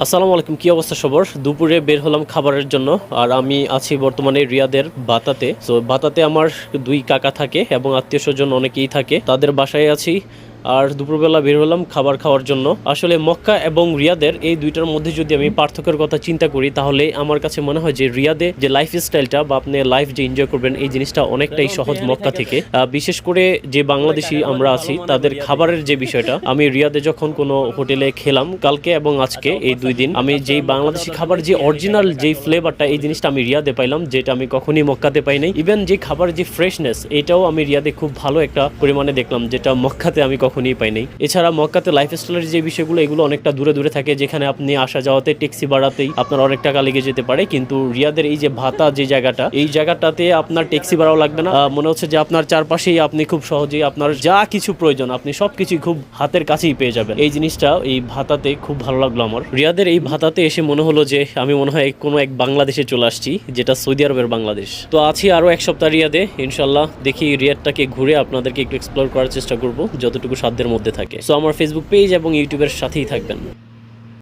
আসসালামু আলাইকুম, কি অবস্থা সবার? দুপুরে বের হলাম খাবারের জন্য। আর আমি আছি বর্তমানে রিয়াদের বাতাতে। সো বাতাতে আমার দুই কাকা থাকে এবং আত্মীয় স্বজন অনেকেই থাকে, তাদের বাসায় আছি। আর দুপুরবেলা বের হলাম খাবার খাওয়ার জন্য। আসলে মক্কা এবং রিয়াদের এই দুইটার মধ্যে যদি আমি পার্থক্যের কথা চিন্তা করি, তাহলে আমার কাছে মনে হয় যে রিয়াদে যে লাইফ স্টাইলটা বা আপনি লাইফ যে এনজয় করবেন এই জিনিসটা অনেকটাই সহজ মক্কা থেকে। বিশেষ করে যে বাংলাদেশি আমরা আছি তাদের খাবারের যে বিষয়টা, আমি রিয়াদে যখন কোনো হোটেলে খেলাম কালকে এবং আজকে এই 2 দিন, আমি যেই বাংলাদেশি খাবার যে অরিজিনাল যেই ফ্লেভারটা এই জিনিসটা আমি রিয়াদে পাইলাম, যেটা আমি কখনই মক্কাতে পাই নাই। ইভেন যে খাবার যে ফ্রেশনেস এটাও আমি রিয়াদে খুব ভালো একটা পরিমাণে দেখলাম, যেটা মক্কাতে আমি কখনই পাই নাই। এছাড়া মক্কাতে লাইফস্টাইলের যে বিষয়গুলো এগুলো অনেকটা দূরে দূরে থাকে, যেখানে আপনি আসা যাওয়াতে ট্যাক্সি ভাড়াতেই আপনার অনেক টাকা লেগে যেতে পারে। কিন্তু রিয়াদের এই যে ভাতা যে জায়গাটা, এই জায়গাটাতে আপনার ট্যাক্সি ভাড়াও লাগবে না। মনে হচ্ছে যে আপনার চারপাশেই আপনি খুব সহজেই আপনার যা কিছু প্রয়োজন আপনি সবকিছুই খুব হাতের কাছেই পেয়ে যাবেন। এই জিনিসটা এই ভাতাতে খুব ভালো লাগলো আমার। রিয়াদের এই ভাতাতে এসে মনে হলো যে আমি মনে হয় কোনো এক বাংলাদেশে চলে আসছি, যেটা সৌদি আরবের বাংলাদেশ। তো আছি আরো এক সপ্তাহ রিয়াদে, ইনশাল্লাহ দেখি রিয়াদটাকে ঘুরে আপনাদেরকে একটু এক্সপ্লোর করার চেষ্টা করব যতটুকু সাধ্যের মধ্যে থাকে। সো আমার ফেসবুক পেজ এবং ইউটিউবের সাথেই থাকবেন।